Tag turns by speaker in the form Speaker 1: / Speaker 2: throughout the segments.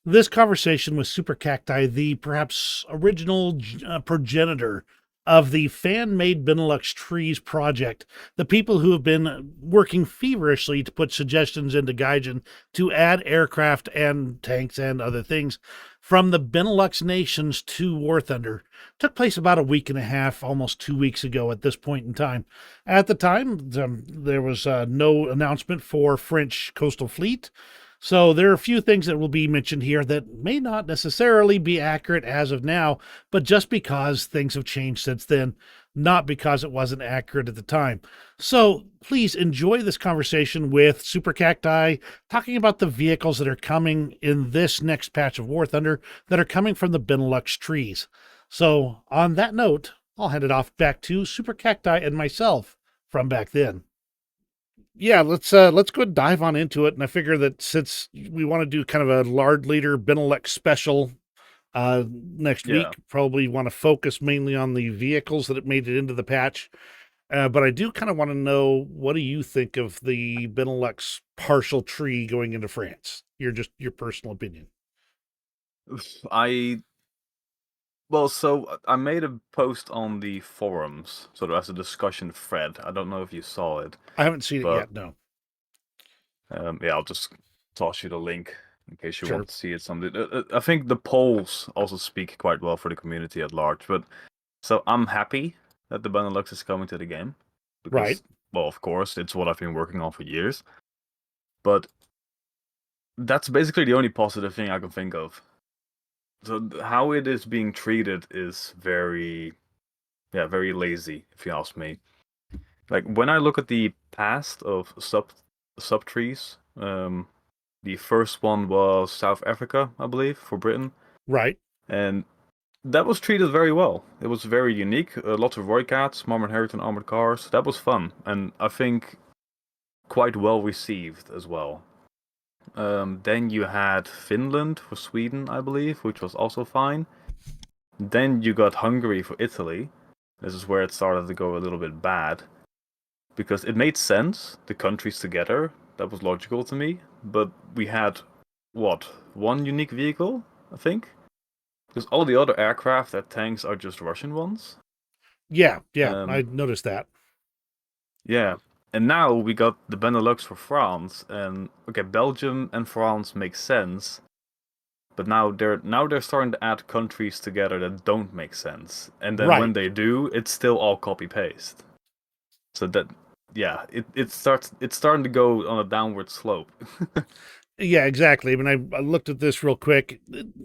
Speaker 1: This conversation with Super Cacti, the perhaps original progenitor of the fan-made BeNeLux Trees project, the people who have been working feverishly to put suggestions into Gaijin to add aircraft and tanks and other things from the BeNeLux nations to War Thunder, took place about a week and a half, almost 2 weeks ago at this point in time. At the time, there was no announcement for French Coastal Fleet. So there are a few things that will be mentioned here that may not necessarily be accurate as of now, but just because things have changed since then, not because it wasn't accurate at the time. So please enjoy this conversation with Super Cacti, talking about the vehicles that are coming in this next patch of War Thunder that are coming from the BeNeLux trees. So on that note, I'll hand it off back to Super Cacti and myself from back then. Yeah, let's go and dive on into it. And I figure that since we want to do kind of a Lard Leader BeNeLux special next
Speaker 2: Yeah.
Speaker 1: week, probably want to focus mainly on the vehicles that have made it into the patch. But I do kind of want to know, what do you think of the BeNeLux partial tree going into France? Your personal opinion.
Speaker 2: I I made a post on the forums, sort of as a discussion thread. I don't know if you saw it,
Speaker 1: I haven't seen it
Speaker 2: but
Speaker 1: yet. No,
Speaker 2: yeah, I'll just toss you the link in case you
Speaker 1: sure,
Speaker 2: want to see it. Something. I think the polls also speak quite well for the community at large. But so I'm happy that the BeNeLux is coming to the game
Speaker 1: right?
Speaker 2: because, well, of course, it's what I've been working on for years. But that's basically the only positive thing I can think of. So how it is being treated is very, yeah, very lazy, if you ask me. Like when I look at the past of sub trees, the first one was South Africa, I believe, for Britain,
Speaker 1: Right.
Speaker 2: and that was treated very well. It was very unique. Lots of Roycats, Marmor Harrington armored cars. That was fun, and I think quite well received as well. Then you had Finland for Sweden, I believe, which was also fine. Then you got Hungary for Italy. This is where it started to go a little bit bad. Because it made sense, the countries together, that was logical to me. But we had, what, one unique vehicle, I think? Because all the other aircraft and tanks are just Russian ones.
Speaker 1: Yeah, yeah, I
Speaker 2: Um,
Speaker 1: noticed that.
Speaker 2: yeah. And now we got the Benelux for France, and okay, Belgium and France make sense, but now they're starting to add countries together that don't make sense. And then when
Speaker 1: Right.
Speaker 2: they do, it's still all copy paste. So that yeah, it's starting to go on a downward slope.
Speaker 1: Yeah, exactly. I mean, I looked at this real quick.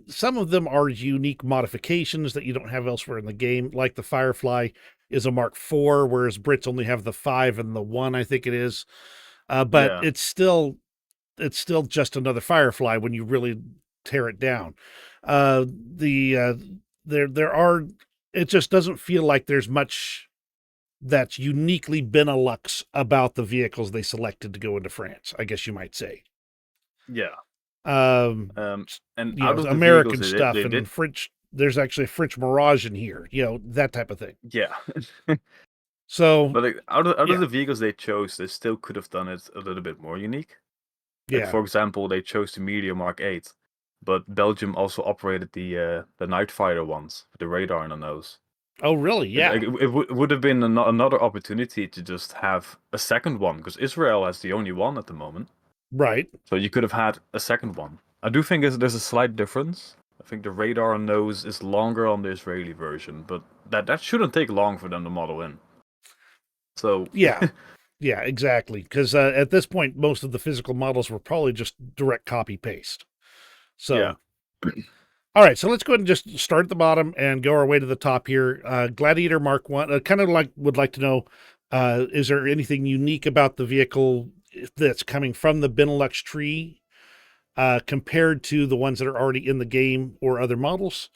Speaker 1: Some of them are unique modifications that you don't have elsewhere in the game, like the Firefly is a Mark IV, whereas Brits only have the 5 and the 1, I think it is. But
Speaker 2: Yeah.
Speaker 1: it's still just another Firefly when you really tear it down. The there are it just doesn't feel like there's much that's uniquely Benelux about the vehicles they selected to go into France, I guess you might say.
Speaker 2: Yeah.
Speaker 1: Um,
Speaker 2: Um and out of the vehicles
Speaker 1: American
Speaker 2: they did,
Speaker 1: stuff
Speaker 2: they
Speaker 1: and
Speaker 2: did
Speaker 1: French. There's actually a French Mirage in here, that type of thing.
Speaker 2: yeah.
Speaker 1: So,
Speaker 2: But like, out of
Speaker 1: yeah,
Speaker 2: the vehicles they chose, they still could have done it a little bit more unique. Like
Speaker 1: yeah.
Speaker 2: for example, they chose the Meteor Mark 8, but Belgium also operated the Night Fighter ones with the radar on the nose.
Speaker 1: Oh, really?
Speaker 2: Like,
Speaker 1: Yeah,
Speaker 2: it would have been another opportunity to just have a second one because Israel has the only one at the moment.
Speaker 1: right.
Speaker 2: So you could have had a second one. I do think there's a slight difference. I think the radar nose is longer on the Israeli version, but that shouldn't take long for them to model in. So
Speaker 1: Yeah, yeah, exactly. Because at this point, most of the physical models were probably just direct copy paste.
Speaker 2: yeah,
Speaker 1: So, all right, so let's go ahead and just start at the bottom and go our way to the top here. Gladiator Mark One. Kind of would like to know, is there anything unique about the vehicle that's coming from the Benelux tree compared to the ones that are already in the game or other models?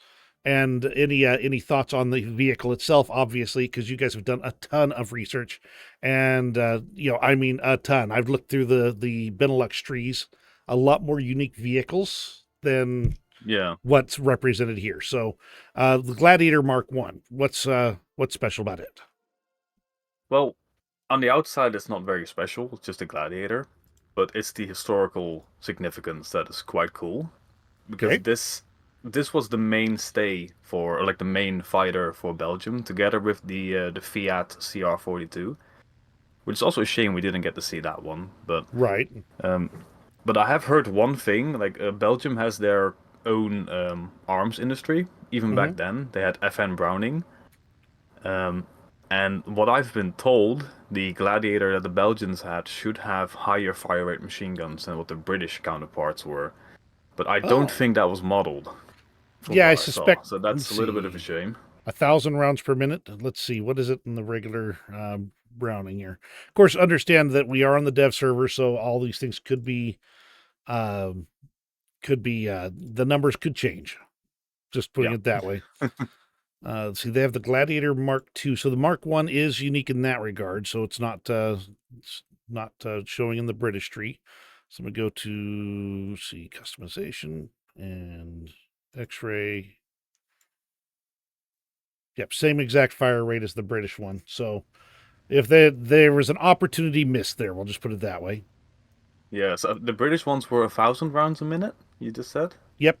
Speaker 1: And any thoughts on the vehicle itself? Obviously, because you guys have done a ton of research, and I mean a ton. I've looked through the Benelux trees, a lot more unique vehicles than
Speaker 2: yeah.
Speaker 1: what's represented here. So, the Gladiator Mark One. What's special about it?
Speaker 2: Well, on the outside, it's not very special. It's just a gladiator, but it's the historical significance that is quite cool. because
Speaker 1: Okay.
Speaker 2: this was the mainstay for, or like the main fighter for Belgium, together with the Fiat CR42, which is also a shame we didn't get to see that one.
Speaker 1: Right.
Speaker 2: Um, but I have heard one thing, like Belgium has their own arms industry. Even
Speaker 1: Hmm.
Speaker 2: back then, they had FN Browning. Um, and what I've been told, the Gladiator that the Belgians had should have higher fire rate machine guns than what the British counterparts were. But I don't
Speaker 1: Oh.
Speaker 2: think that was modeled from
Speaker 1: Yeah, I
Speaker 2: what I saw.
Speaker 1: suspect.
Speaker 2: So
Speaker 1: Let's
Speaker 2: that's a little bit of a
Speaker 1: see.
Speaker 2: shame.
Speaker 1: 1,000 rounds per minute. Let's see. What is it in the regular Browning here? Of course, understand that we are on the dev server, so all these things um, could be the numbers could change. Just putting
Speaker 2: Yeah.
Speaker 1: it that way. Let's see. They have the Gladiator Mark II, so the Mark One is unique in that regard. So it's not showing in the British tree. So I'm gonna go to see customization and X-ray. Yep, same exact fire rate as the British one. So if there was an opportunity missed there, we'll just put it that way.
Speaker 2: Yeah, so the British ones were 1,000 rounds a minute, you just said?
Speaker 1: Yep.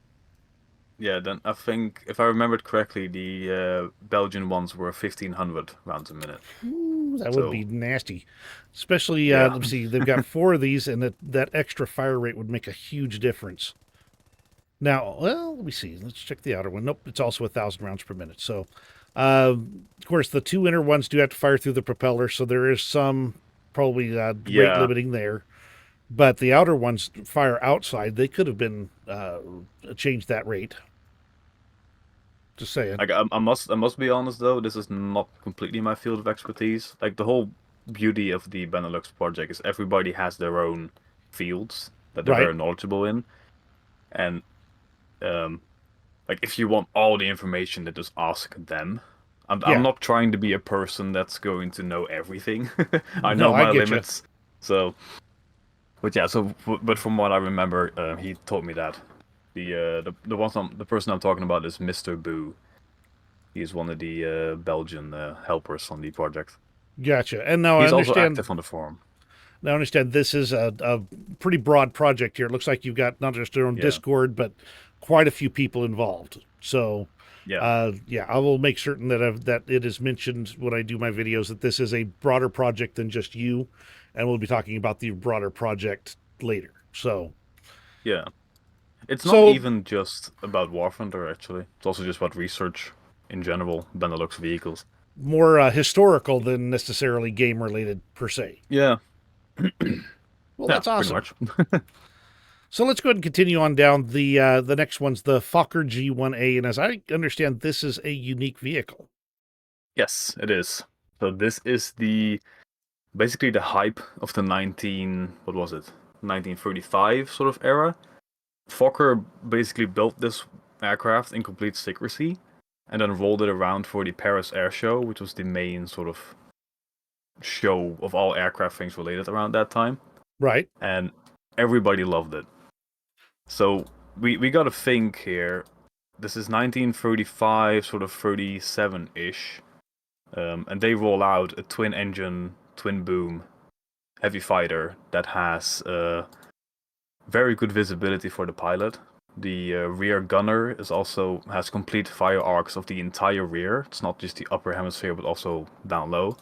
Speaker 2: Yeah, then I think, if I remembered correctly, the Belgian ones were 1,500 rounds a minute.
Speaker 1: Ooh, that would be
Speaker 2: So,
Speaker 1: nasty. Especially,
Speaker 2: yeah.
Speaker 1: let me see, they've got four of these, and that extra fire rate would make a huge difference. Now, well, let me see. Let's check the outer one. Nope, it's also 1,000 rounds per minute. So, of course, the two inner ones do have to fire through the propeller, so there is some probably rate
Speaker 2: Yeah,
Speaker 1: limiting there. But the outer ones fire outside. They could have been changed that rate. Just saying.
Speaker 2: like I must be honest though, this is not completely my field of expertise. Like the whole beauty of the Benelux project is everybody has their own fields that they're
Speaker 1: Right?
Speaker 2: very knowledgeable in, and um, like if you want all the information, then just ask them. I'm
Speaker 1: Yeah.
Speaker 2: not trying to be a person that's going to know everything. I know
Speaker 1: No, I
Speaker 2: my
Speaker 1: get you.
Speaker 2: limits, so. But yeah, but from what I remember, he told me that the person I'm talking about is Mr. Boo. He's one of the Belgian helpers on the project.
Speaker 1: Gotcha. And now I
Speaker 2: He's also
Speaker 1: understand.
Speaker 2: active on the forum.
Speaker 1: Now I understand this is a pretty broad project here. It looks like you've got not just your own
Speaker 2: Yeah,
Speaker 1: Discord, but quite a few people involved. So,
Speaker 2: yeah,
Speaker 1: yeah, I will make certain that it is mentioned when I do my videos that this is a broader project than just you, and we'll be talking about the broader project later.
Speaker 2: yeah. It's not
Speaker 1: So
Speaker 2: even just about War Thunder actually. It's also just about research in general, Benelux vehicles.
Speaker 1: more historical than necessarily game related per se.
Speaker 2: Yeah,
Speaker 1: Well,
Speaker 2: yeah,
Speaker 1: that's
Speaker 2: pretty
Speaker 1: awesome.
Speaker 2: much.
Speaker 1: So let's go ahead and continue on down. The next one's the Fokker G1A, and as I understand, this is a unique vehicle.
Speaker 2: Yes, it is. So this is the basically the hype of the 1935 sort of era. Fokker basically built this aircraft in complete secrecy and then rolled it around for the Paris Air Show, which was the main sort of show of all aircraft things related around that time.
Speaker 1: Right.
Speaker 2: And everybody loved it. So we got to think here. This is 1935, sort of 37-ish. And they roll out a twin engine, twin boom heavy fighter that has very good visibility for the pilot. The rear gunner is also has complete fire arcs of the entire rear. It's not just the upper hemisphere, but also down low.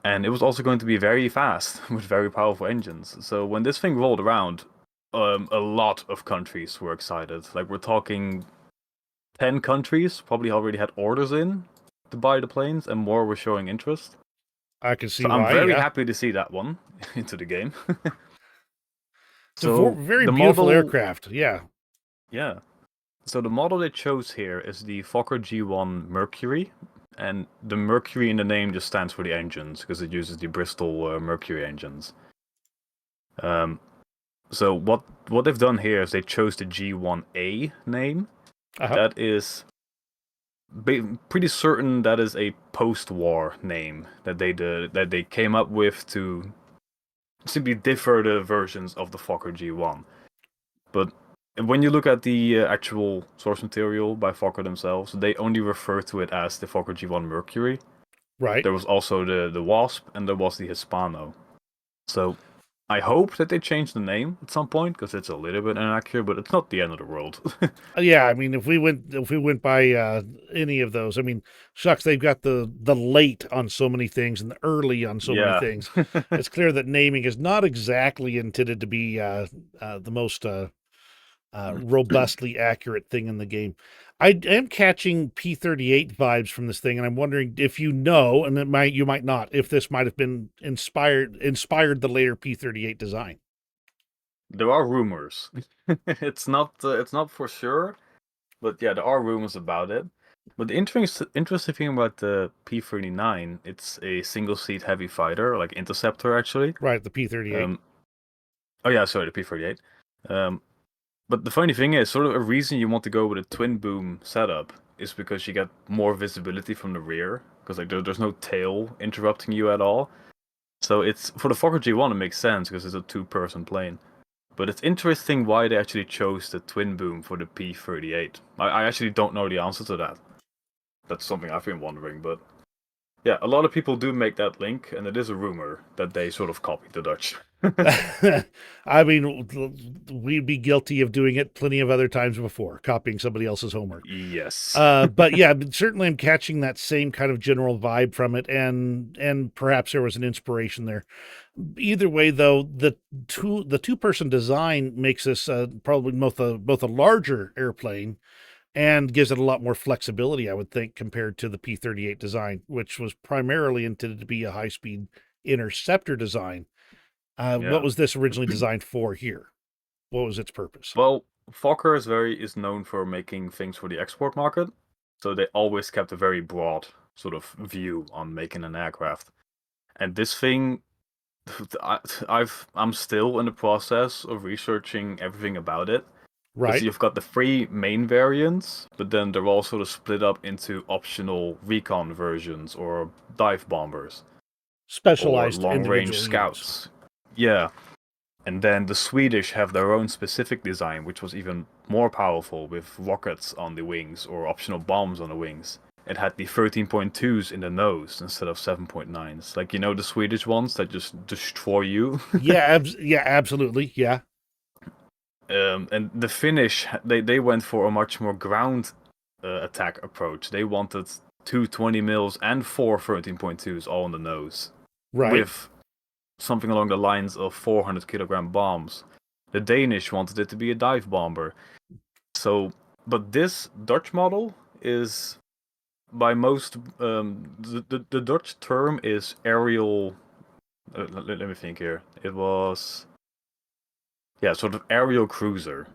Speaker 2: And it was also going to be very fast with very powerful engines. So when this thing rolled around, a lot of countries were excited. Like we're talking 10 countries probably already had orders in to buy the planes, and more were showing interest.
Speaker 1: I can
Speaker 2: So
Speaker 1: see
Speaker 2: I'm
Speaker 1: why.
Speaker 2: very
Speaker 1: Yeah.
Speaker 2: happy to see that one into the game.
Speaker 1: It's a
Speaker 2: So
Speaker 1: very
Speaker 2: the
Speaker 1: beautiful
Speaker 2: model,
Speaker 1: aircraft. Yeah.
Speaker 2: yeah. So the model they chose here is the Fokker G1 Mercury, and the Mercury in the name just stands for the engines because it uses the Bristol Mercury engines. Um, so what they've done here is they chose the G1A name.
Speaker 1: Uh-huh.
Speaker 2: That is pretty certain that is a post-war name that they came up with to simply differ the versions of the Fokker G1. But when you look at the actual source material by Fokker themselves, they only refer to it as the Fokker G1 Mercury.
Speaker 1: Right.
Speaker 2: There was also the Wasp and there was the Hispano. So I hope that they change the name at some point because it's a little bit inaccurate, but it's not the end of the world.
Speaker 1: Yeah, I mean, if we went by any of those, I mean, shucks, they've got the late on so many things and the early on so many
Speaker 2: Yeah.
Speaker 1: things. It's clear that naming is not exactly intended to be the most robustly accurate thing in the game. I am catching P38 vibes from this thing, and I'm wondering if you know, and you might not, if this might have been inspired the later P38 design.
Speaker 2: There are rumors. It's not for sure, but yeah, there are rumors about it. But the interesting thing about the P39, it's a single seat heavy fighter, like interceptor actually.
Speaker 1: Right, the P38.
Speaker 2: Um, oh yeah, sorry, the P38. Um, but the funny thing is, sort of a reason you want to go with a twin boom setup is because you get more visibility from the rear, because like there's no tail interrupting you at all. So it's for the Fokker G1 it makes sense because it's a two-person plane. But it's interesting why they actually chose the twin boom for the P38. I actually don't know the answer to that. That's something I've been wondering, but yeah, a lot of people do make that link, and it is a rumor that they sort of copied the Dutch.
Speaker 1: I mean, we'd be guilty of doing it plenty of other times before, copying somebody else's homework.
Speaker 2: Yes.
Speaker 1: But yeah, certainly I'm catching that same kind of general vibe from it, and perhaps there was an inspiration there. Either way, though, the two person design makes this probably both a larger airplane and gives it a lot more flexibility, I would think, compared to the P38 design, which was primarily intended to be a high speed interceptor design. What
Speaker 2: Yeah.
Speaker 1: was this originally designed for here? What was its purpose?
Speaker 2: Well, Fokker is known for making things for the export market, so they always kept a very broad sort of view on making an aircraft. And this thing, I'm still in the process of researching everything about it. Because
Speaker 1: Right,
Speaker 2: you've got the three main variants, but then they're all sort of split up into optional recon versions or dive bombers or
Speaker 1: specialized
Speaker 2: long range
Speaker 1: individual units.
Speaker 2: scouts. Yeah. And then the Swedish have their own specific design, which was even more powerful with rockets on the wings or optional bombs on the wings. It had the 13.2s in the nose instead of 7.9s. Like, you know, the Swedish ones that just destroy you.
Speaker 1: Yeah, absolutely, yeah.
Speaker 2: And the Finnish, they went for a much more ground attack approach. They wanted two 20 mils and four 13.2s all in the nose,
Speaker 1: Right.
Speaker 2: with something along the lines of 400-kilogram bombs. The Danish wanted it to be a dive bomber. So, but this Dutch model is by most the Dutch term is aerial. Let me think here. It was sort of aerial cruiser.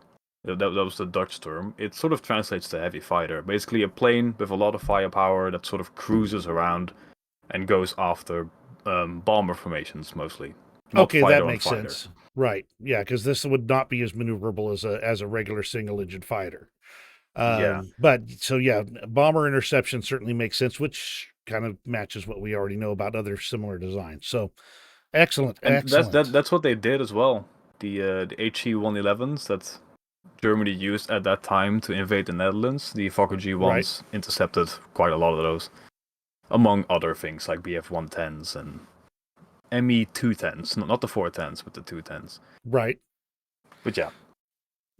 Speaker 2: That was the Dutch term. It sort of translates to heavy fighter. Basically, a plane with a lot of firepower that sort of cruises around and goes after bomber formations mostly, not
Speaker 1: Okay, that
Speaker 2: fighter on
Speaker 1: makes
Speaker 2: fighter.
Speaker 1: sense. Right. Yeah, because this would not be as maneuverable as a regular single engine fighter.
Speaker 2: Yeah,
Speaker 1: But so yeah, bomber interception certainly makes sense, which kind of matches what we already know about other similar designs. So excellent,
Speaker 2: and
Speaker 1: excellent.
Speaker 2: that's what they did as well. The HE-111s that Germany used at that time to invade the Netherlands, the Fokker
Speaker 1: Right.
Speaker 2: G1s intercepted quite a lot of those, among other things like BF-110s and ME-210s, not the 410s, but the 210s.
Speaker 1: Right.
Speaker 2: But yeah,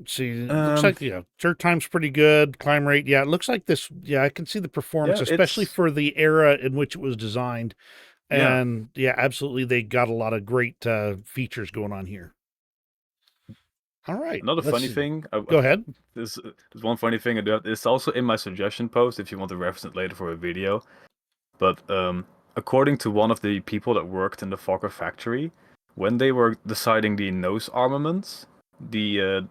Speaker 1: See, looks
Speaker 2: um,
Speaker 1: like turn time's pretty good. Climb rate, yeah. It looks like this. Yeah, I can see the performance,
Speaker 2: yeah,
Speaker 1: especially
Speaker 2: it's
Speaker 1: for the era in which it was designed.
Speaker 2: yeah.
Speaker 1: And yeah, absolutely, they got a lot of great features going on here. All right,
Speaker 2: Another
Speaker 1: let's
Speaker 2: funny thing,
Speaker 1: go ahead.
Speaker 2: there's one funny thing I do. It's also in my suggestion post if you want to reference it later for a video. But according to one of the people that worked in the Fokker factory, when they were deciding the nose armaments, the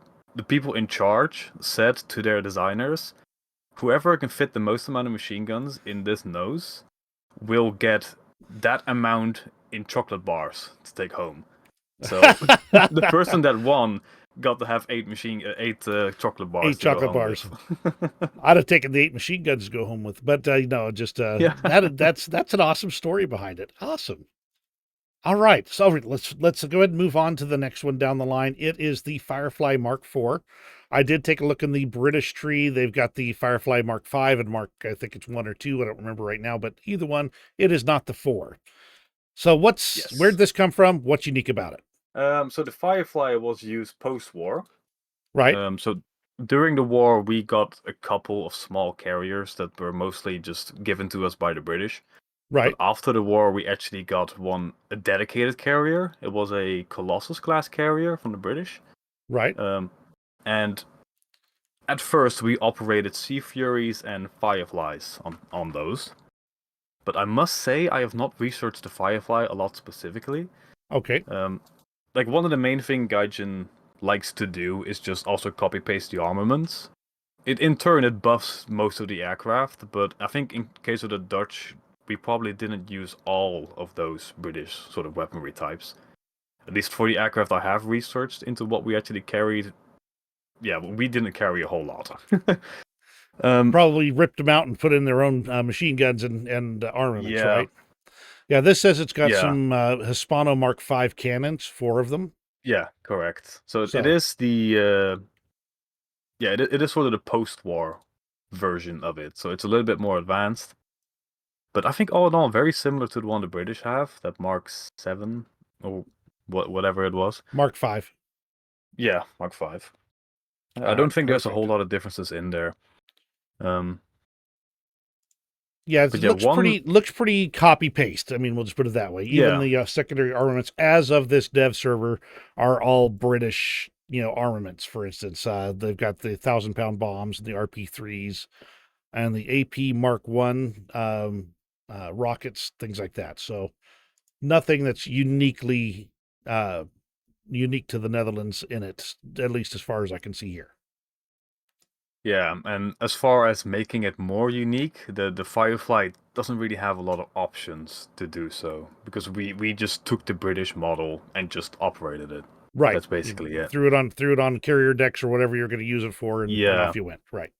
Speaker 2: people in charge said to their designers, whoever can fit the most amount of machine guns in this nose will get that amount in chocolate bars to take home. So the person that won got to have eight chocolate bars
Speaker 1: Eight
Speaker 2: to go
Speaker 1: chocolate
Speaker 2: home
Speaker 1: bars.
Speaker 2: with.
Speaker 1: I'd have taken the eight machine guns to go home with, but just
Speaker 2: Yeah.
Speaker 1: that's an awesome story behind it. Awesome. All right, so let's go ahead and move on to the next one down the line. It is the Firefly Mark IV. I did take a look in the British tree. They've got the Firefly Mark V and Mark, I think it's one or two. I don't remember right now, but either one, it is not the four. So where'd
Speaker 2: Yes.
Speaker 1: this come from? What's unique about it?
Speaker 2: So the Firefly was used post-war.
Speaker 1: Right,
Speaker 2: So during the war, we got a couple of small carriers that were mostly just given to us by the British. But
Speaker 1: right,
Speaker 2: after the war, we actually got a dedicated carrier. It was a Colossus class carrier from the British.
Speaker 1: right.
Speaker 2: Um, and at first, we operated Sea Furies and Fireflies on those. But I must say, I have not researched the Firefly a lot specifically.
Speaker 1: Okay.
Speaker 2: Um, like one of the main thing Gaijin likes to do is just also copy paste the armaments. In turn it buffs most of the aircraft, but I think in case of the Dutch, we probably didn't use all of those British sort of weaponry types. At least for the aircraft I have researched into what we actually carried, yeah, we didn't carry a whole lot.
Speaker 1: Probably ripped them out and put in their own machine guns and armaments,
Speaker 2: Yeah,
Speaker 1: right? Yeah, this says it's got
Speaker 2: yeah,
Speaker 1: some Hispano Mark V cannons, 4 of them.
Speaker 2: yeah, correct. So it
Speaker 1: So,
Speaker 2: is the yeah, it is sort of the post-war version of it. So it's a little bit more advanced. But I think all in all, very similar to the one the British have, that Mark 7 or whatever it was.
Speaker 1: Mark V.
Speaker 2: Yeah, Mark 5.
Speaker 1: All
Speaker 2: I don't
Speaker 1: right,
Speaker 2: think there's a whole
Speaker 1: perfect.
Speaker 2: lot of differences in there. Um,
Speaker 1: Yeah, it
Speaker 2: but yeah, one,
Speaker 1: looks pretty copy paste. I mean, we'll just put it that way. Even
Speaker 2: yeah,
Speaker 1: the secondary armaments, as of this dev server, are all British, armaments. For instance, they've got the 1,000-pound bombs, the RP3s, and the AP Mark One rockets, things like that. So nothing that's uh, unique to the Netherlands in it, at least as far as I can see here.
Speaker 2: yeah. And as far as making it more unique, the Firefly doesn't really have a lot of options to do so because we just took the British model and just operated it.
Speaker 1: Right.
Speaker 2: That's basically it.
Speaker 1: Threw it on carrier decks or whatever you're going to use it for, and
Speaker 2: Yeah.
Speaker 1: off you went. Right.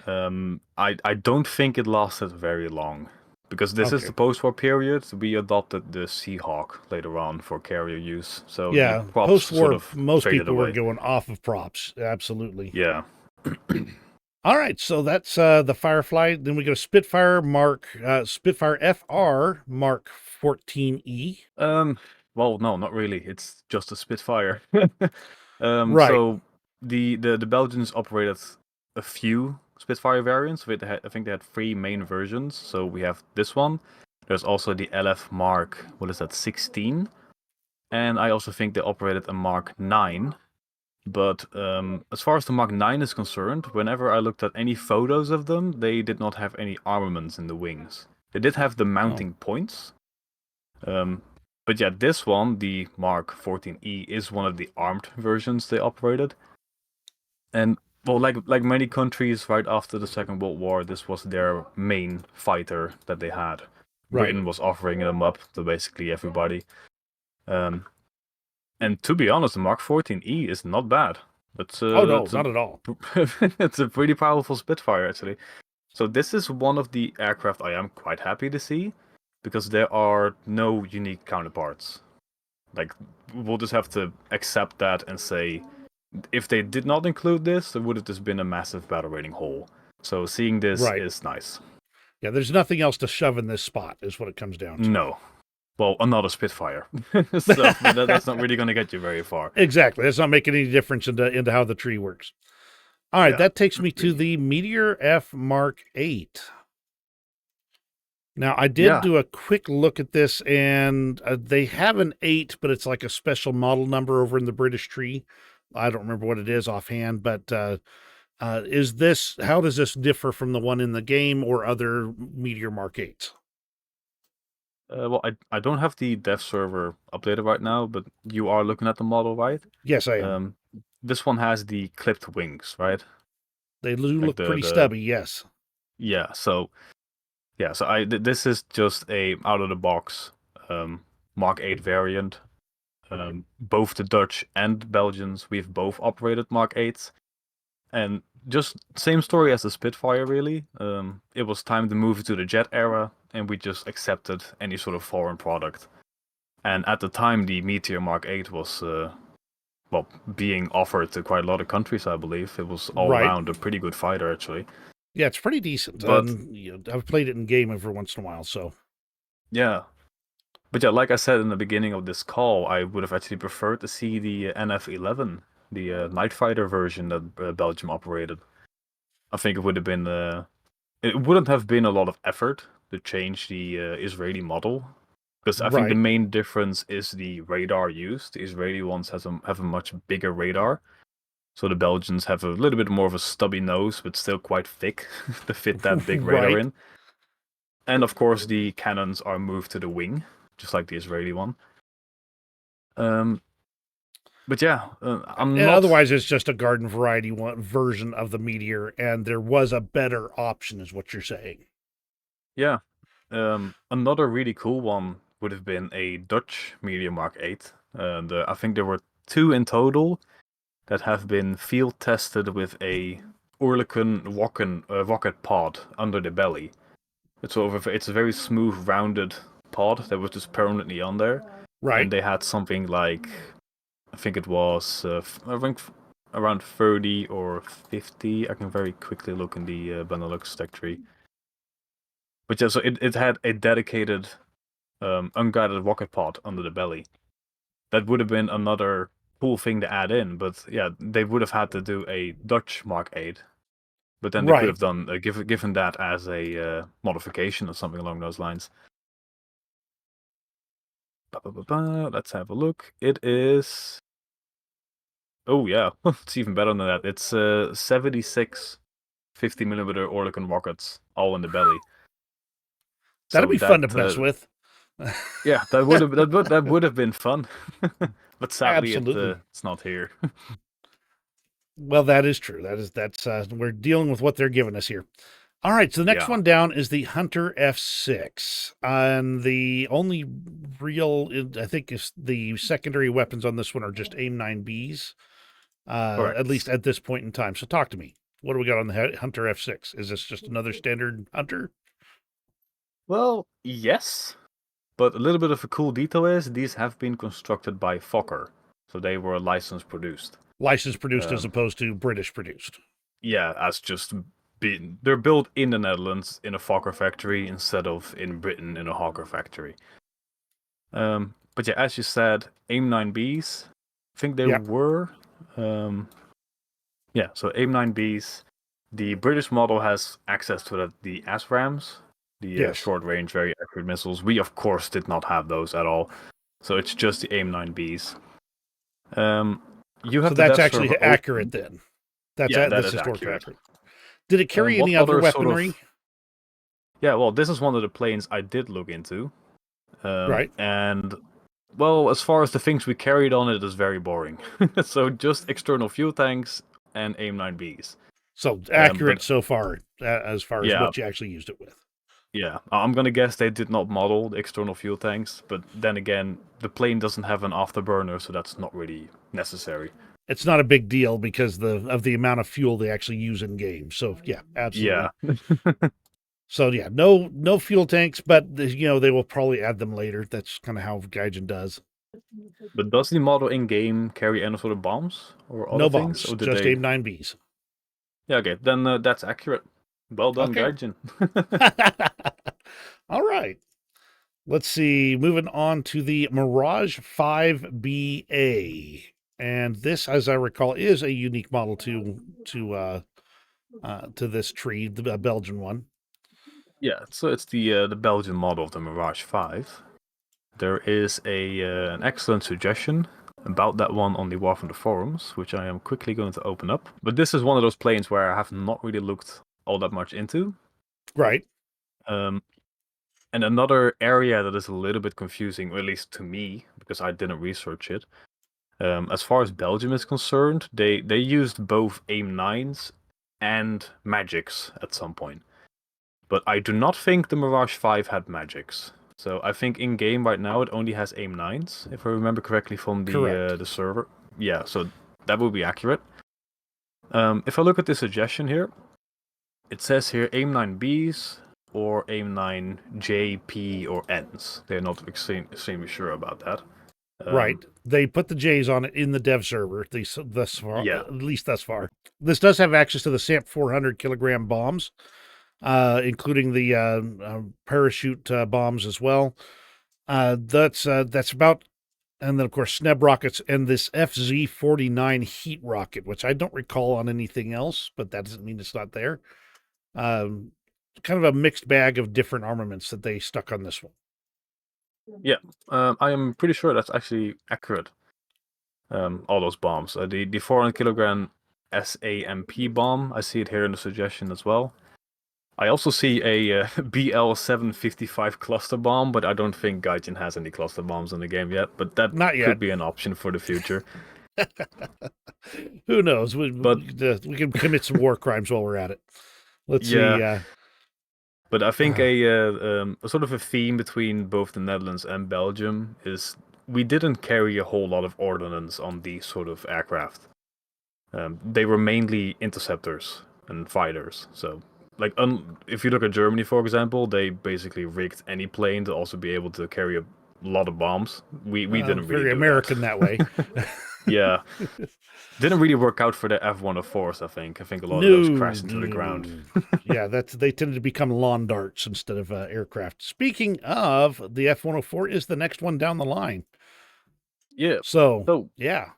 Speaker 2: I don't think it lasted very long because this is
Speaker 1: Okay.
Speaker 2: the post-war period. We adopted the Seahawk later on for carrier use, so the
Speaker 1: Yeah.
Speaker 2: props
Speaker 1: Post
Speaker 2: sort
Speaker 1: war,
Speaker 2: of
Speaker 1: most
Speaker 2: faded
Speaker 1: people were
Speaker 2: away.
Speaker 1: going off of props. Absolutely.
Speaker 2: Yeah.
Speaker 1: All right. So that's the Firefly. Then we go Spitfire FR Mark 14E.
Speaker 2: Um. Well, no, not really. It's just a Spitfire.
Speaker 1: Right.
Speaker 2: So the Belgians operated a few Spitfire variants. I think they had 3 main versions. So we have this one. There's also the LF Mark. What is that? 16. And I also think they operated a Mark 9. But as far as the Mark 9 is concerned, whenever I looked at any photos of them, they did not have any armaments in the wings. They did have the
Speaker 1: Oh.
Speaker 2: mounting points. Um, but yeah, this one, the Mark 14E, is one of the armed versions they operated. And well, like many countries right after the Second World War, this was their main fighter that they had.
Speaker 1: Right.
Speaker 2: Britain was offering them up to basically everybody. Um, And to be honest, the Mark 14E is not bad.
Speaker 1: Oh no,
Speaker 2: It's a
Speaker 1: not at all.
Speaker 2: it's a pretty powerful Spitfire actually. So this is one of the aircraft I am quite happy to see because there are no unique counterparts. Like we'll just have to accept that and say if they did not include this, it would have just been a massive battle rating hole. So seeing this
Speaker 1: Right.
Speaker 2: is nice.
Speaker 1: Yeah. There's nothing else to shove in this spot, is what it comes down to.
Speaker 2: No. Well, another Spitfire. So that's not really going to get you very far.
Speaker 1: Exactly. That's not making any difference into how the tree works. All right,
Speaker 2: Yeah.
Speaker 1: that takes me to the Meteor F Mark 8. Now, I did
Speaker 2: Yeah.
Speaker 1: do a quick look at this, and they have an 8, but it's like a special model number over in the British tree. I don't remember what it is offhand, but how does this differ from the one in the game or other Meteor Mark 8s?
Speaker 2: Well, I don't have the dev server updated right now, but you are looking at the model, right?
Speaker 1: Yes, I am.
Speaker 2: Um, this one has the clipped wings, right?
Speaker 1: They do
Speaker 2: Like
Speaker 1: look
Speaker 2: the
Speaker 1: pretty
Speaker 2: the
Speaker 1: stubby, yes.
Speaker 2: yeah. So yeah. So this is just a out of the box Mark 8 variant. Both the Dutch and Belgians, we've both operated Mark 8s, and just same story as the Spitfire, really. It was time to move to the jet era, and we just accepted any sort of foreign product. And at the time, the Meteor Mark 8 was, well, being offered to quite a lot of countries, I believe. It was all
Speaker 1: Right.
Speaker 2: around a pretty good fighter, actually.
Speaker 1: Yeah, it's pretty decent.
Speaker 2: But
Speaker 1: I've played it in game every once in a while, so.
Speaker 2: yeah, But yeah, like I said in the beginning of this call, I would have actually preferred to see the NF11, the Night Fighter version that Belgium operated. I think it would have been it wouldn't have been a lot of effort to change the Israeli model, because I think the
Speaker 1: Right.
Speaker 2: main difference is the radar used. The Israeli ones have a much bigger radar, so the Belgians have a little bit more of a stubby nose, but still quite thick to fit that big radar
Speaker 1: Right.
Speaker 2: in. And of course, the cannons are moved to the wing, just like the Israeli one. Um, but yeah, I'm not.
Speaker 1: Otherwise, it's just a garden variety version of the Meteor, and there was a better option, is what you're saying.
Speaker 2: Yeah, another really cool one would have been a Dutch Meteor Mark 8. I think there were two in total that have been field tested with a Oerlikon rocket pod under the belly. It's a very smooth, rounded pod that was just permanently on there, and
Speaker 1: Right.
Speaker 2: they had something like, I think it was I think around 30 or 50. I can very quickly look in the BeNeLux tech tree. But yeah, so it had a dedicated unguided rocket pod under the belly. That would have been another cool thing to add in, but yeah, they would have had to do a Dutch Mark 8. But then they could
Speaker 1: Right.
Speaker 2: have done given that as a modification or something along those lines. Let's have a look. It is. Oh yeah, it's even better than that. It's 76 50 millimeter Oerlikon rockets, all in the belly.
Speaker 1: That'd
Speaker 2: So
Speaker 1: be fun
Speaker 2: that
Speaker 1: to mess with.
Speaker 2: yeah, that would have been fun. But sadly,
Speaker 1: Absolutely.
Speaker 2: it's not here.
Speaker 1: Well, that is true. That's we're dealing with what they're giving us here. All right, so the next
Speaker 2: Yeah,
Speaker 1: one down is the Hunter F6. And the only real, I think, is the secondary weapons on this one are just AIM 9Bs, at least
Speaker 2: correct.
Speaker 1: at this point in time. So talk to me. What do we got on the Hunter F6? Is this just another standard Hunter?
Speaker 2: Well, yes, but a little bit of a cool detail is these have been constructed by Fokker, so they were license produced.
Speaker 1: License produced as
Speaker 2: Um,
Speaker 1: opposed to British produced.
Speaker 2: yeah, as just being they're built in the Netherlands in a Fokker factory instead of in Britain in a Hawker factory. But yeah, as you said, AIM 9Bs, I think they
Speaker 1: Yeah.
Speaker 2: were. Um, yeah, so AIM 9Bs. The British model has access to the ASRAMs, the
Speaker 1: Yes.
Speaker 2: short range, very accurate missiles. We, of course, did not have those at all. So it's just the AIM 9Bs. Um, you
Speaker 1: So
Speaker 2: have the
Speaker 1: that's
Speaker 2: dev
Speaker 1: actually
Speaker 2: server
Speaker 1: accurate
Speaker 2: open.
Speaker 1: then.
Speaker 2: Yeah, that
Speaker 1: That's
Speaker 2: is
Speaker 1: historically
Speaker 2: accurate.
Speaker 1: accurate. Did it carry
Speaker 2: What
Speaker 1: any other
Speaker 2: other sort
Speaker 1: weaponry?
Speaker 2: of. Yeah, well, this is one of the planes I did look into.
Speaker 1: Right.
Speaker 2: And well, as far as the things we carried on it is very boring. So just external fuel tanks and AIM 9Bs.
Speaker 1: So accurate
Speaker 2: But
Speaker 1: so far, as far as
Speaker 2: yeah,
Speaker 1: what you actually used it with.
Speaker 2: yeah, I'm gonna guess they did not model the external fuel tanks. But then again, the plane doesn't have an afterburner, so that's not really necessary.
Speaker 1: It's not a big deal because of the amount of fuel they actually use in game. So yeah,
Speaker 2: Yeah,
Speaker 1: absolutely. So yeah, no fuel tanks, but they will probably add them later. That's kind of how Gaijin does.
Speaker 2: but does the model in game carry any sort of bombs or other
Speaker 1: No
Speaker 2: things,
Speaker 1: bombs,
Speaker 2: or did
Speaker 1: just
Speaker 2: they?
Speaker 1: AIM 9Bs.
Speaker 2: Yeah, okay, then that's accurate. Well done,
Speaker 1: Okay.
Speaker 2: Gaijin.
Speaker 1: All right. Let's see. Moving on to the Mirage 5BA. And this, as I recall, is a unique model to this tree, the Belgian one.
Speaker 2: Yeah, so it's the Belgian model of the Mirage 5. There is an excellent suggestion about that one on the War from the forums, which I am quickly going to open up. But this is one of those planes where I have not really looked all that much into.
Speaker 1: Right.
Speaker 2: Um, and another area that is a little bit confusing, or at least to me, because I didn't research it. As far as Belgium is concerned, they used both AIM 9s and Magics at some point. But I do not think the Mirage 5 had Magics. So I think in game right now it only has AIM 9s, if I remember correctly from
Speaker 1: Correct.
Speaker 2: the server. Yeah, so that would be accurate. If I look at the suggestion here, it says here AIM 9Bs or AIM 9J, P, or Ns. They're not extremely sure about that.
Speaker 1: Right. They put the J's on it in the dev server. Thus far,
Speaker 2: Yeah,
Speaker 1: at least thus far. This does have access to the SAMP 400 kilogram bombs, including the parachute bombs as well. That's about, and then of course Sneb rockets and this FZ-49 heat rocket, which I don't recall on anything else, but that doesn't mean it's not there. Um, Kind of a mixed bag of different armaments that they stuck on this one.
Speaker 2: Yeah, I am pretty sure that's actually accurate. All those bombs. The 400 kilogram SAMP bomb. I see it here in the suggestion as well. I also see a BL-755 cluster bomb, but I don't think Gaijin has any cluster bombs in the game yet. But that
Speaker 1: Not
Speaker 2: could
Speaker 1: yet.
Speaker 2: be an option for the future.
Speaker 1: Who knows?
Speaker 2: But
Speaker 1: We can commit some war crimes while we're at it. Let's
Speaker 2: yeah,
Speaker 1: see.
Speaker 2: but I think a sort of a theme between both the Netherlands and Belgium is we didn't carry a whole lot of ordnance on these sort of aircraft. They were mainly interceptors and fighters. So, like, if you look at Germany, for example, they basically rigged any plane to also be able to carry a lot of bombs. We didn't really
Speaker 1: very
Speaker 2: do
Speaker 1: American that way.
Speaker 2: that. Yeah, didn't really work out for the F-104s. I think. I think a lot of those
Speaker 1: No,
Speaker 2: crashed into the ground.
Speaker 1: no. Yeah, they tended to become lawn darts instead of aircraft. Speaking of, the F-104 is the next one down the line.
Speaker 2: Yeah.
Speaker 1: So,
Speaker 2: So,
Speaker 1: yeah,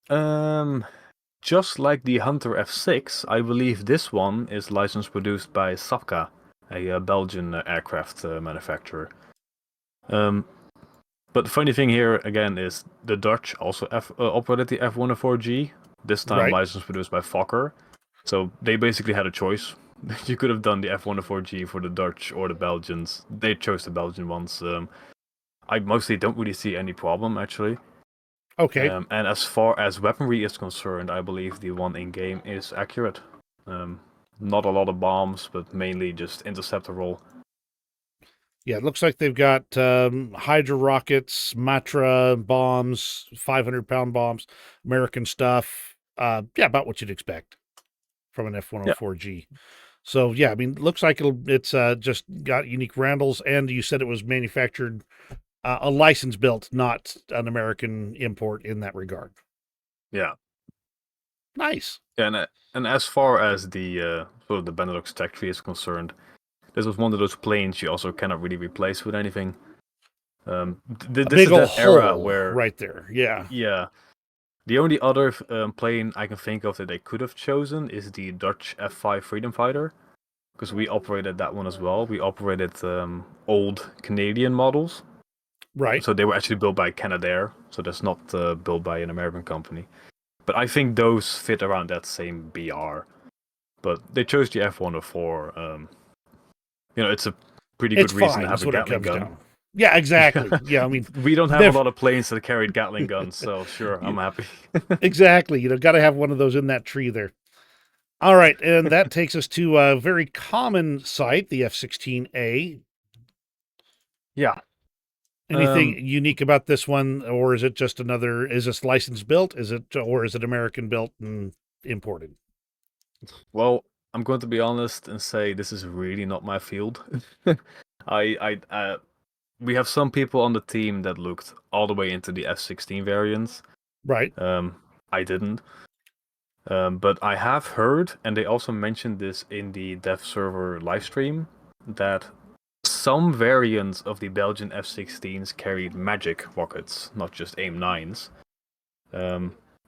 Speaker 2: um, just like the Hunter F6, I believe this one is licensed produced by Sapka, a Belgian aircraft manufacturer. Um, But the funny thing here again is the Dutch also operated the F-104G, this time
Speaker 1: right.
Speaker 2: licensed produced by Fokker. So they basically had a choice. You could have done the F-104G for the Dutch or the Belgians. They chose the Belgian ones. I mostly don't really see any problem actually.
Speaker 1: Okay.
Speaker 2: And as far as weaponry is concerned, I believe the one in game is accurate. Not a lot of bombs, but mainly just interceptor roll.
Speaker 1: Yeah, it looks like they've got Hydra rockets, Matra bombs, 500-pound bombs, American stuff. Yeah, about what you'd expect from an
Speaker 2: Yeah,
Speaker 1: F-104G. So yeah, I mean, looks like it's just got unique handles, and you said it was manufactured a license built, not an American import in that regard.
Speaker 2: yeah.
Speaker 1: Nice.
Speaker 2: And as far as the sort of the Benelux tech tree is concerned, this was one of those planes you also cannot really replace with anything.
Speaker 1: A
Speaker 2: This
Speaker 1: big
Speaker 2: is
Speaker 1: old
Speaker 2: that era
Speaker 1: hole
Speaker 2: where,
Speaker 1: right there. Yeah.
Speaker 2: yeah, the only other plane I can think of that they could have chosen is the Dutch F5 Freedom Fighter, because we operated that one as well. We operated old Canadian models,
Speaker 1: Right.
Speaker 2: so they were actually built by Canadair, so that's not built by an American company. But I think those fit around that same BR. But they chose the F-104. It's a pretty good
Speaker 1: It's
Speaker 2: reason to
Speaker 1: fine,
Speaker 2: have
Speaker 1: is
Speaker 2: a
Speaker 1: what it
Speaker 2: Gatling
Speaker 1: comes
Speaker 2: gun.
Speaker 1: down. Yeah,
Speaker 2: Yeah,
Speaker 1: exactly. Yeah, I mean,
Speaker 2: we don't have a
Speaker 1: never
Speaker 2: lot of planes that carried Gatling guns, so sure, I'm happy.
Speaker 1: exactly. Got to have one of those in that tree there. All right, and that takes us to a very common site, the F-16A.
Speaker 2: Yeah.
Speaker 1: Anything
Speaker 2: Um.
Speaker 1: unique about this one, or is it just another? Is this license built? Or is it American built and imported?
Speaker 2: Well, I'm going to be honest and say this is really not my field. We have some people on the team that looked all the way into the F-16 variants.
Speaker 1: Right.
Speaker 2: I didn't. But I have heard, and they also mentioned this in the dev server livestream, that some variants of the Belgian F-16s carried magic rockets, not just AIM-9s.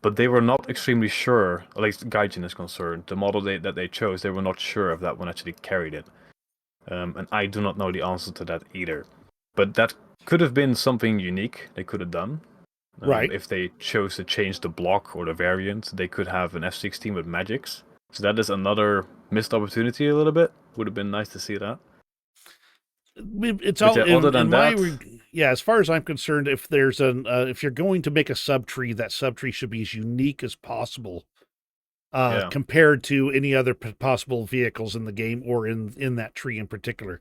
Speaker 2: But they were not extremely sure, at least Gaijin is concerned, the model that they chose, they were not sure if that one actually carried it. And I do not know the answer to that either. But that could have been something unique they could have done.
Speaker 1: Right.
Speaker 2: If they chose to change the block or the variant, they could have an F-16 with magics. So that is another missed opportunity a little bit. Would have been nice to see that.
Speaker 1: It's
Speaker 2: But
Speaker 1: all
Speaker 2: yeah, other
Speaker 1: in
Speaker 2: than
Speaker 1: my
Speaker 2: that,
Speaker 1: yeah. As far as I'm concerned, if you're going to make a subtree, that subtree should be as unique as possible
Speaker 2: yeah,
Speaker 1: compared to any other possible vehicles in the game or in that tree in particular.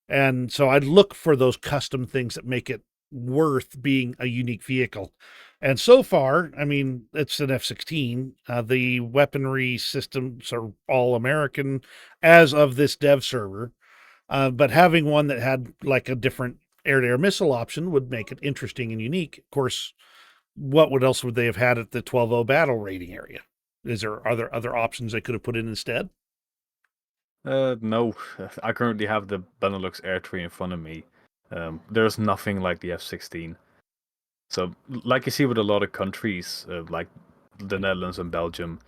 Speaker 1: And so I'd look for those custom things that make it worth being a unique vehicle. And so far, I mean, it's an F-16. The weaponry systems are all American as of this dev server. But having one that had like a different air-to-air missile option would make it interesting and unique. Of course, what else would they have had at the 12.0 battle rating area? Are there other options they could have put in instead?
Speaker 2: no, I currently have the Benelux Air Tree in front of me. There's nothing like the F-16. So, like you see with a lot of countries, like the Netherlands and Belgium,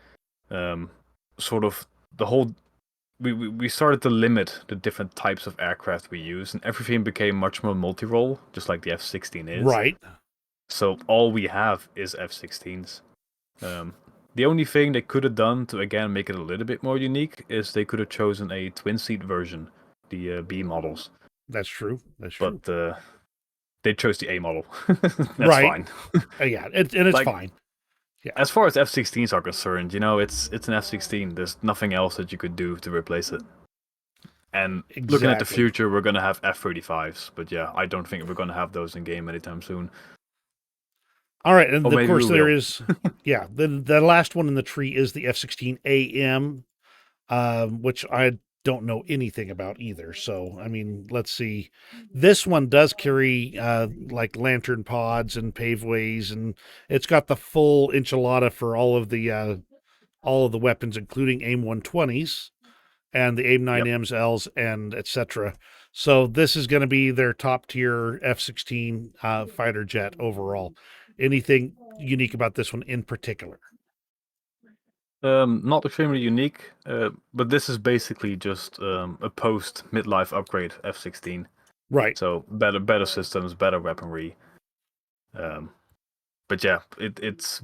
Speaker 2: um, sort of the whole we started to limit the different types of aircraft we use, and everything became much more multi-role, just like the F-16 is.
Speaker 1: Right.
Speaker 2: So all we have is F-16s. Um, the only thing they could have done to again make it a little bit more unique is they could have chosen a twin-seat version, the B models,
Speaker 1: That's true. That's
Speaker 2: but
Speaker 1: true.
Speaker 2: they chose the A model. That's
Speaker 1: Right.
Speaker 2: fine.
Speaker 1: Yeah. And it's
Speaker 2: Like
Speaker 1: fine. Yeah.
Speaker 2: as far as F-16s are concerned, it's an F-16. There's nothing else that you could do to replace it. And looking at the
Speaker 1: Exactly.
Speaker 2: future, we're gonna have F-35s, but yeah, I don't think we're gonna have those in game anytime soon.
Speaker 1: All right. And
Speaker 2: Or
Speaker 1: of
Speaker 2: maybe we
Speaker 1: course, there
Speaker 2: will.
Speaker 1: is, yeah, the last one in the tree is the F-16AM, which I don't know anything about either. So, I mean, let's see. This one does carry like lantern pods and paveways, and it's got the full enchilada for all of the weapons, including AIM 120s and the AIM
Speaker 2: Yep.
Speaker 1: 9Ms, Ls, and etc. So this is going to be their top tier F-16 fighter jet overall. Anything unique about this one in particular?
Speaker 2: Not extremely unique, but this is basically just a post midlife upgrade F-16.
Speaker 1: Right.
Speaker 2: So better systems, better weaponry. Um, but yeah, it's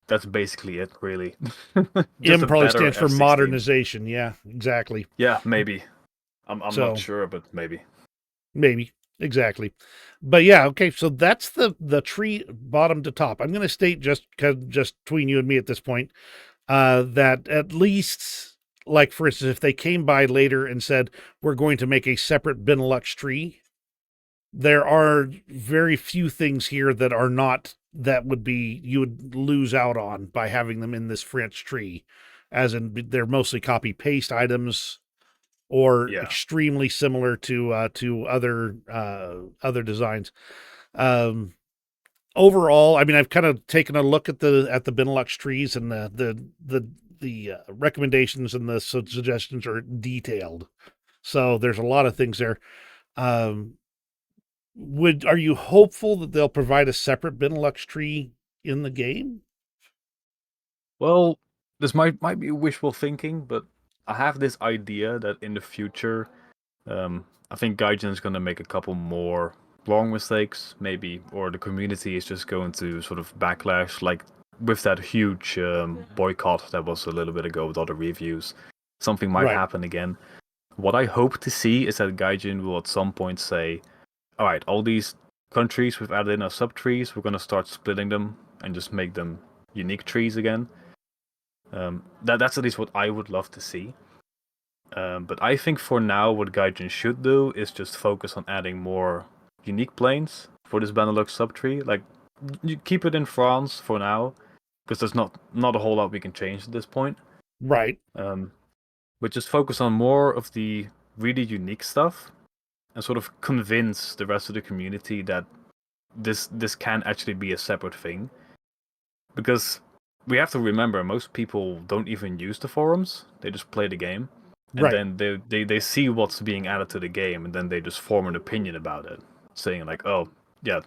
Speaker 2: that's basically it, really. Just
Speaker 1: M
Speaker 2: a
Speaker 1: probably
Speaker 2: better
Speaker 1: stands for
Speaker 2: F-16.
Speaker 1: modernization. Yeah, exactly.
Speaker 2: Yeah, maybe. I'm not
Speaker 1: So
Speaker 2: sure, but maybe.
Speaker 1: maybe exactly, but yeah, okay. So that's the tree bottom to top. I'm going to state just between you and me at this point that at least, like for instance, if they came by later and said we're going to make a separate BeNeLux tree, there are very few things here that are not that would be you would lose out on by having them in this French tree, as in they're mostly copy paste items or
Speaker 2: Yeah.
Speaker 1: extremely similar to other designs. Um, Overall, I mean, I've kind of taken a look at the BeNeLux trees, and the recommendations and the suggestions are detailed. So there's a lot of things there. Um, would Are you hopeful that they'll provide a separate BeNeLux tree in the game?
Speaker 2: Well, this might be wishful thinking, but I have this idea that in the future, I think Gaijin is going to make a couple more wrong mistakes, maybe, or the community is just going to sort of backlash, like with that huge boycott that was a little bit ago with all the reviews. Something might
Speaker 1: Right.
Speaker 2: happen again. What I hope to see is that Gaijin will at some point say, all right, all these countries we've added in as sub-trees, we're going to start splitting them and just make them unique trees again. That's at least what I would love to see. But I think for now, what Gaijin should do is just focus on adding more unique planes for this BeNeLux subtree. Like, you keep it in France for now, because there's not a whole lot we can change at this point.
Speaker 1: Right.
Speaker 2: Um, but just focus on more of the really unique stuff and sort of convince the rest of the community that this can actually be a separate thing. Because we have to remember, most people don't even use the forums; they just play the game. And
Speaker 1: Right.
Speaker 2: then they see what's being added to the game, and then they just form an opinion about it, saying like, oh yeah,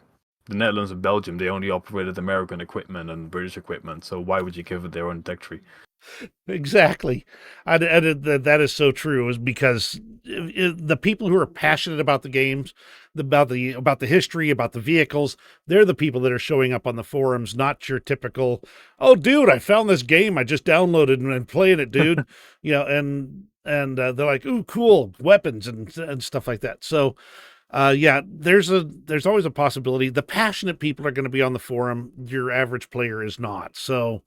Speaker 2: the Netherlands and Belgium, they only operated American equipment and British equipment, so why would you give it their own tech tree?
Speaker 1: Exactly. That is so true, is because the people who are passionate about the games, about the history, about the vehicles, they're the people that are showing up on the forums, not your typical, oh, dude, I found this game, I just downloaded and I'm playing it, dude. And they're like, ooh, cool, weapons and stuff like that. So, yeah, there's always a possibility. The passionate people are going to be on the forum. Your average player is not. So,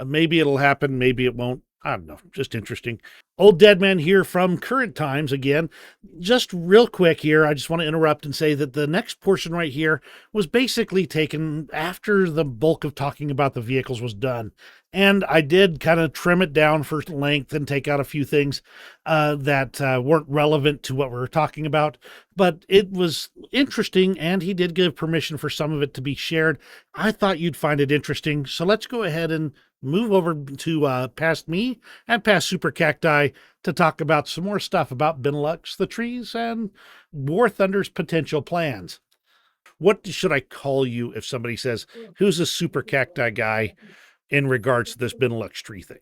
Speaker 1: maybe it'll happen, maybe it won't. I don't know. Just interesting. Old Dead Man here from Current Times again. Just real quick here, I just want to interrupt and say that the next portion right here was basically taken after the bulk of talking about the vehicles was done. And I did kind of trim it down for length and take out a few things that weren't relevant to what we were talking about. But it was interesting, and he did give permission for some of it to be shared. I thought you'd find it interesting. So let's go ahead and move over to past me and past Super Cacti to talk about some more stuff about BeNeLux, the trees, and War Thunder's potential plans. What should I call you if somebody says, who's a Super Cacti guy in regards to this BeNeLux tree thing?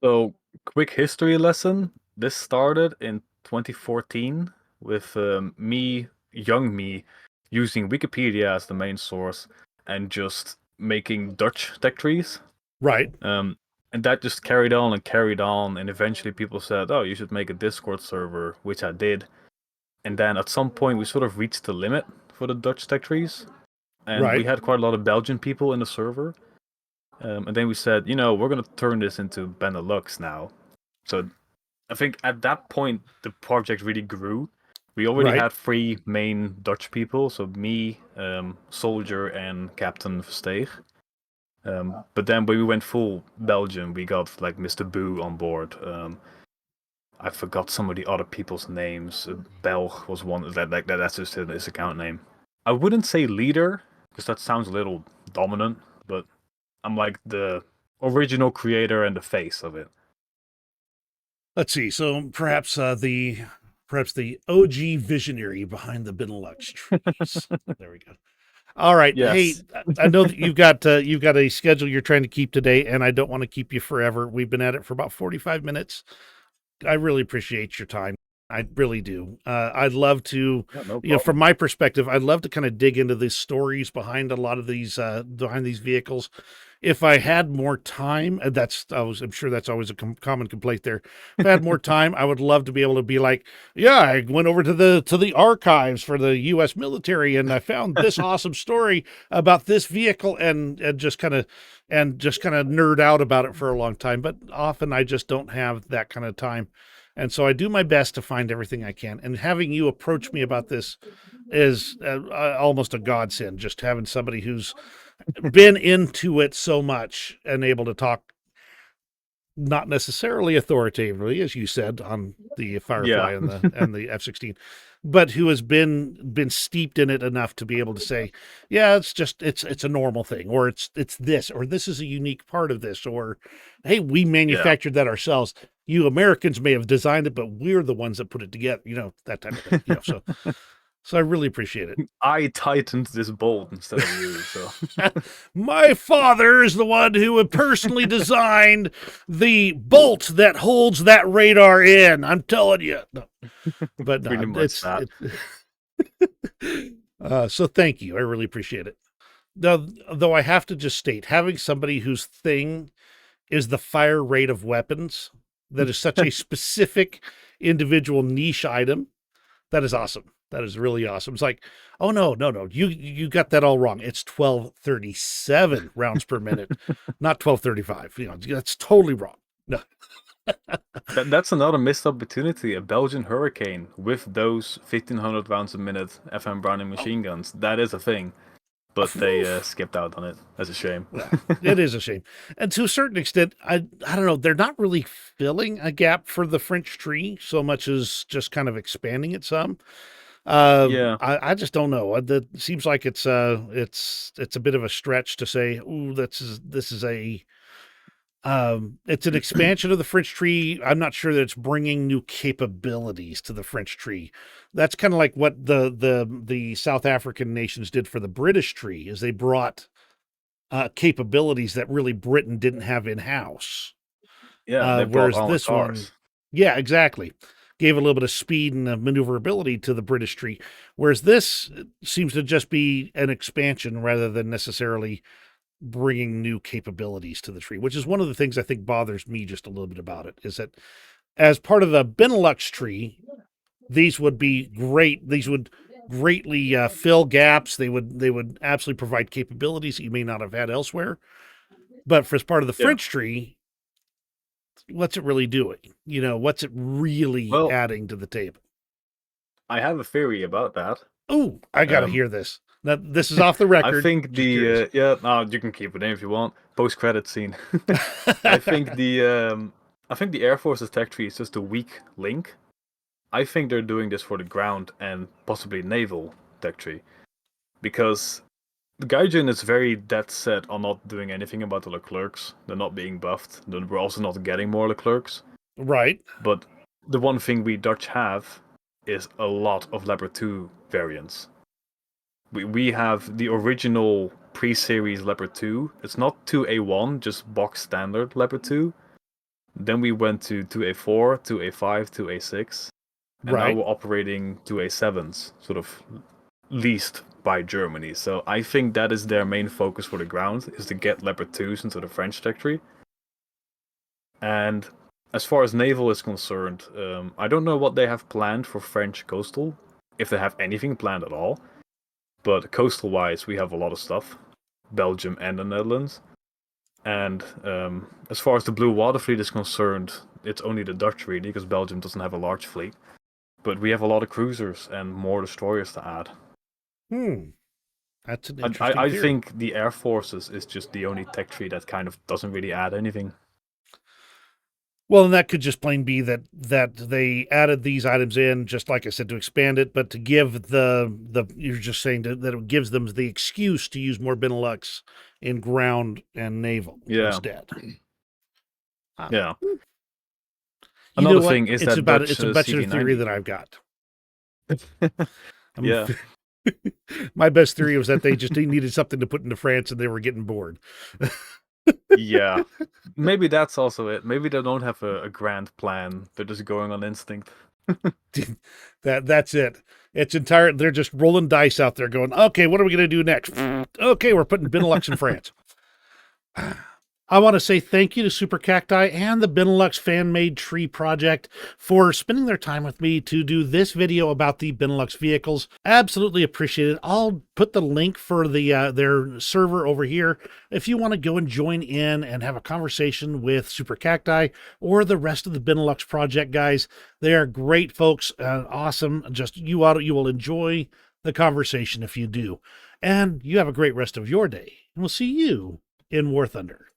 Speaker 2: So, quick history lesson. This started in 2014 with young me, using Wikipedia as the main source and just making Dutch tech trees.
Speaker 1: Right,
Speaker 2: Um, and that just carried on, and eventually people said, "Oh, you should make a Discord server," which I did. And then at some point, we sort of reached the limit for the Dutch tech trees, and we
Speaker 1: right,
Speaker 2: had quite a lot of Belgian people in the server. And then we said, we're gonna turn this into BeNeLux now. So I think at that point the project really grew. We already
Speaker 1: right.
Speaker 2: had three main Dutch people, so me, Soldier, and Captain Versteeg. But then when we went full Belgian, we got like Mr. Boo on board. I forgot some of the other people's names. Belg was one that's just his account name. I wouldn't say leader because that sounds a little dominant, but I'm like the original creator and the face of it.
Speaker 1: Let's see. So perhaps the OG visionary behind the BeNeLux trees. There we go. All right. Hey,
Speaker 2: Yes.
Speaker 1: I know that you've got a schedule you're trying to keep today, and I don't want to keep you forever. We've been at it for about 45 minutes. I really appreciate your time. I really do. I'd love to,
Speaker 2: Yeah, no
Speaker 1: from
Speaker 2: problem.
Speaker 1: my perspective, I'd love to kind of dig into the stories behind a lot of these behind these vehicles. If I had more time, I'm sure that's always a common complaint there. If I had more time, I would love to be able to be like, yeah, I went over to the archives for the U.S. military and I found this awesome story about this vehicle and just kind of nerd out about it for a long time. But often I just don't have that kind of time. And so I do my best to find everything I can. And having you approach me about this is almost a godsend, just having somebody who's been into it so much and able to talk not necessarily authoritatively, as you said, on the
Speaker 2: Yeah.
Speaker 1: Firefly and the F-16, but who has been steeped in it enough to be able to say, yeah, it's a normal thing, or it's this, or this is a unique part of this, or hey, we
Speaker 2: Yeah.
Speaker 1: manufactured that ourselves. You Americans may have designed it, but we're the ones that put it together. That type of thing. So I really appreciate it.
Speaker 2: I tightened this bolt instead of you, so
Speaker 1: My father is the one who had personally designed the bolt that holds that radar in. I'm telling you. No, but
Speaker 2: pretty
Speaker 1: no,
Speaker 2: much that.
Speaker 1: so thank you. I really appreciate it. Though I have to just state, having somebody whose thing is the fire rate of weapons, that is such a specific individual niche item, that is awesome. That is really awesome. It's like, oh no, you got that all wrong. It's 1237 rounds per minute, not 1235. That's totally wrong. No,
Speaker 2: That's another missed opportunity. A Belgian Hurricane with those 1500 rounds a minute FM Browning machine guns. That is a thing, but they
Speaker 1: oof.
Speaker 2: skipped out on it. That's a shame.
Speaker 1: Well, it is a shame. And to a certain extent, I don't know, they're not really filling a gap for the French tree so much as just kind of expanding it some.
Speaker 2: Yeah.
Speaker 1: I just don't know. That seems like it's a bit of a stretch to say, "Ooh, this is a it's an expansion of the French tree." I'm not sure that it's bringing new capabilities to the French tree. That's kind of like what the South African nations did for the British tree, is they brought capabilities that really Britain didn't have in house.
Speaker 2: Yeah, they brought
Speaker 1: Whereas
Speaker 2: armored
Speaker 1: this one,
Speaker 2: cars.
Speaker 1: yeah, exactly, gave a little bit of speed and maneuverability to the British tree. Whereas this seems to just be an expansion rather than necessarily bringing new capabilities to the tree, which is one of the things I think bothers me just a little bit about it, is that as part of the BeNeLux tree, these would be great. These would greatly fill gaps. They would absolutely provide capabilities that you may not have had elsewhere. But for as part of the
Speaker 2: Yeah.
Speaker 1: French tree, what's it really doing? What's it really
Speaker 2: Well,
Speaker 1: adding to the table?
Speaker 2: I have a theory about that.
Speaker 1: Oh, I got to
Speaker 2: Um,
Speaker 1: hear this. Now, this is off the
Speaker 2: I
Speaker 1: record.
Speaker 2: think
Speaker 1: Just curious.
Speaker 2: no, you can keep it in if you want. Post credit scene. I think the Air Force's tech tree is just a weak link. I think they're doing this for the ground and possibly naval tech tree because the Gaijin is very dead set on not doing anything about the Leclercs. They're not being buffed. Then we're also not getting more Leclercs.
Speaker 1: Right.
Speaker 2: But the one thing we Dutch have is a lot of Leopard 2 variants. We have the original pre-series Leopard 2. It's not 2A1, just box standard Leopard 2. Then we went to 2A4, 2A5, 2A6. And now
Speaker 1: Right.
Speaker 2: we're operating 2A7s, sort of leased by Germany. So I think that is their main focus for the ground, is to get Leopard 2s into the French territory. And as far as naval is concerned, I don't know what they have planned for French coastal, if they have anything planned at all. But coastal-wise, we have a lot of stuff. Belgium and the Netherlands. And as far as the blue water fleet is concerned, it's only the Dutch really, because Belgium doesn't have a large fleet. But we have a lot of cruisers and more destroyers to add.
Speaker 1: That's an interesting
Speaker 2: I
Speaker 1: theory.
Speaker 2: think the Air Forces is just the only tech tree that kind of doesn't really add anything.
Speaker 1: Well, and that could just plain be that they added these items in, just like I said, to expand it, but to give the you're just saying that it gives them the excuse to use more BeNeLux in ground and naval instead.
Speaker 2: Yeah.
Speaker 1: You
Speaker 2: Another thing is
Speaker 1: it's
Speaker 2: that
Speaker 1: about
Speaker 2: Dutch
Speaker 1: it's a better
Speaker 2: CV90.
Speaker 1: theory than I've got.
Speaker 2: Yeah.
Speaker 1: My best theory was that they just needed something to put into France and they were getting bored.
Speaker 2: Yeah. Maybe that's also it. Maybe they don't have a grand plan. They're just going on instinct.
Speaker 1: That's it. It's entire. They're just rolling dice out there, going, "Okay, what are we going to do next? Okay, we're putting BeNeLux in France." I want to say thank you to Super Cacti and the BeNeLux Fan-Made Tree Project for spending their time with me to do this video about the BeNeLux vehicles. Absolutely appreciate it. I'll put the link for their server over here if you want to go and join in and have a conversation with Super Cacti or the rest of the BeNeLux project guys. They are great folks, awesome. Just you will enjoy the conversation if you do. And you have a great rest of your day. And we'll see you in War Thunder.